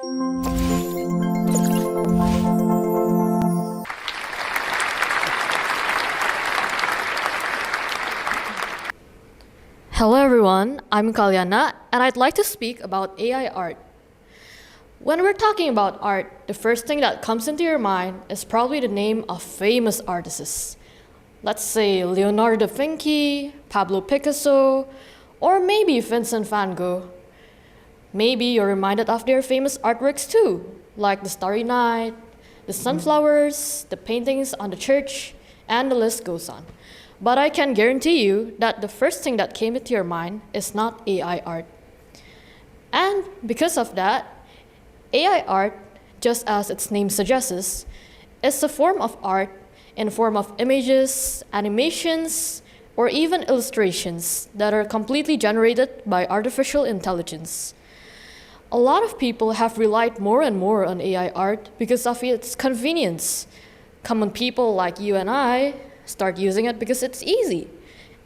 Hello everyone, I'm Kalyana, and I'd like to speak about AI art. When we're talking about art, the first thing that comes into your mind is probably the name of famous artists. Let's say Leonardo da Vinci, Pablo Picasso, or maybe Vincent van Gogh. Maybe you're reminded of their famous artworks too, like the Starry Night, the sunflowers, the paintings on the church, and the list goes on. But I can guarantee you that the first thing that came into your mind is not AI art. And because of that, AI art, just as its name suggests, is a form of art in form of images, animations, or even illustrations that are completely generated by artificial intelligence. A lot of people have relied more and more on AI art because of its convenience. Common people like you and I start using it because it's easy.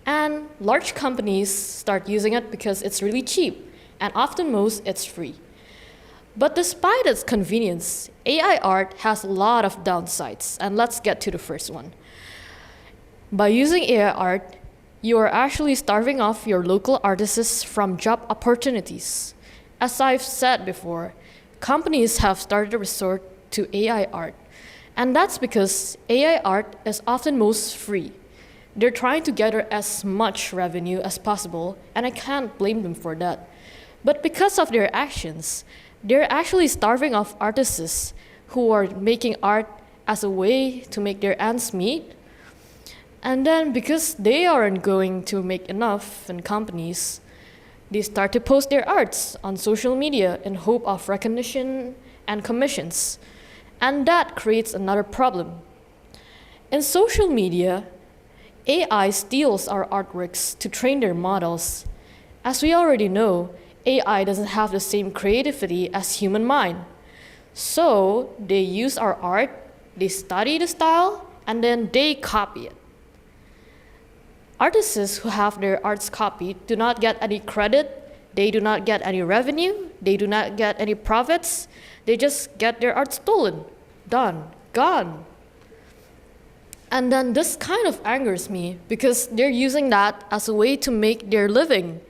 And large companies start using it because it's really cheap, and often most it's free. But despite its convenience, AI art has a lot of downsides, and let's get to the first one. By using AI art, you are actually starving off your local artists from job opportunities. As I've said before, companies have started to resort to AI art. And that's because AI art is often most free. They're trying to gather as much revenue as possible, and I can't blame them for that. But because of their actions, they're actually starving off artists who are making art as a way to make their ends meet. And then because they aren't going to make enough in companies, they start to post their arts on social media in hope of recognition and commissions. And that creates another problem. In social media, AI steals our artworks to train their models. As we already know, AI doesn't have the same creativity as human mind. So they use our art, they study the style, and then they copy it. Artists who have their arts copied do not get any credit, they do not get any revenue, they do not get any profits, they just get their art stolen. Done, gone. And then this kind of angers me because they're using that as a way to make their living.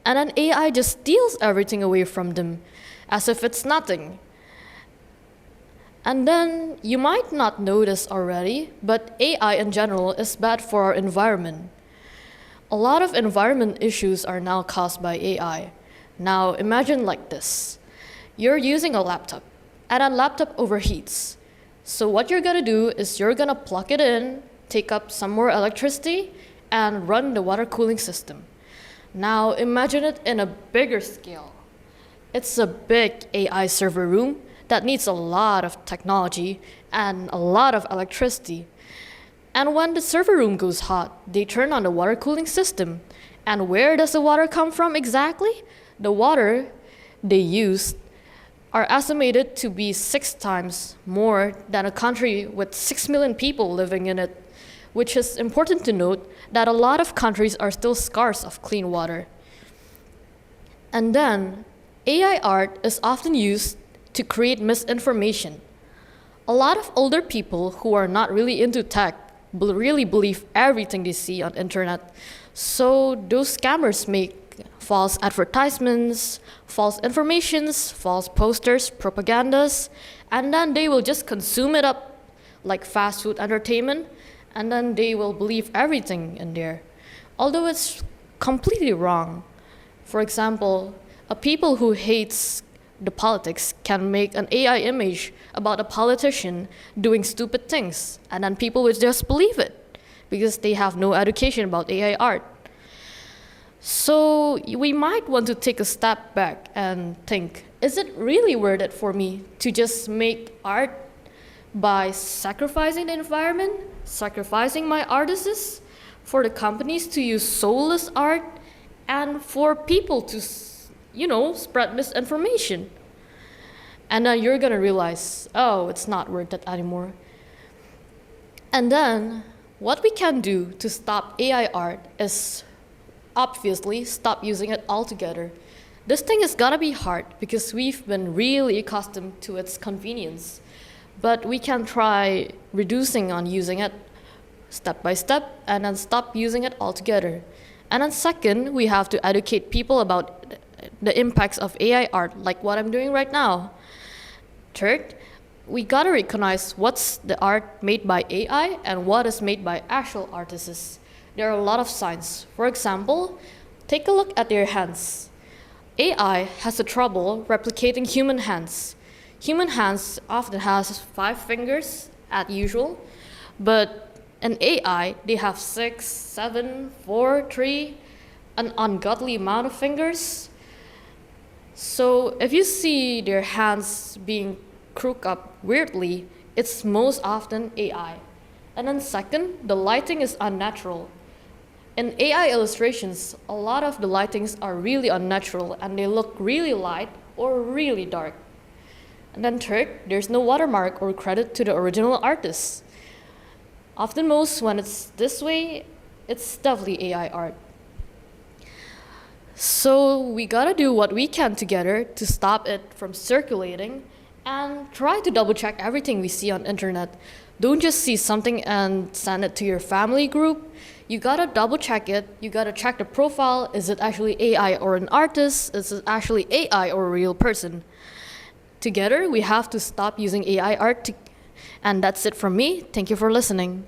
And then AI just steals everything away from them as if it's nothing. And then you might not know this already, but AI in general is bad for our environment. A lot of environment issues are now caused by AI. Now imagine like this. You're using a laptop, and a laptop overheats. So what you're gonna do is you're gonna plug it in, take up some more electricity, and run the water cooling system. Now imagine it in a bigger scale. It's a big AI server room that needs a lot of technology and a lot of electricity. And when the server room goes hot, they turn on the water cooling system. And where does the water come from exactly? The water they use are estimated to be 6 times more than a country with 6 million people living in it, which is important to note that a lot of countries are still scarce of clean water. And then, AI art is often used to create misinformation. A lot of older people who are not really into tech really believe everything they see on internet. So those scammers make false advertisements, false informations, false posters, propagandas, and then they will just consume it up like fast food entertainment, and then they will believe everything in there. Although it's completely wrong. For example, a people who hates the politics can make an AI image about a politician doing stupid things, and then people would just believe it because they have no education about AI art. So we might want to take a step back and think, is it really worth it for me to just make art by sacrificing the environment, sacrificing my artists, for the companies to use soulless art, and for people to, spread misinformation? And then you're gonna realize, oh, it's not worth it anymore. And then what we can do to stop AI art is obviously stop using it altogether. This thing is gonna be hard because we've been really accustomed to its convenience. But we can try reducing on using it step by step and then stop using it altogether. And then second, we have to educate people about the impacts of AI art, like what I'm doing right now. Third, we gotta recognize what's the art made by AI and what is made by actual artists. There are a lot of signs. For example, take a look at their hands. AI has a trouble replicating human hands. Human hands often has 5 fingers as usual, but in AI they have 6, 7, 4, 3, an ungodly amount of fingers. So if you see their hands being crooked up weirdly, it's most often AI. And then second, the lighting is unnatural. In AI illustrations, a lot of the lightings are really unnatural and they look really light or really dark. And then third, there's no watermark or credit to the original artist. Often most when it's this way, it's definitely AI art. So we gotta do what we can together to stop it from circulating and try to double check everything we see on internet. Don't just see something and send it to your family group. You gotta double check it. You gotta check the profile. Is it actually AI or an artist? Is it actually AI or a real person? Together, we have to stop using AI art. And that's it from me. Thank you for listening.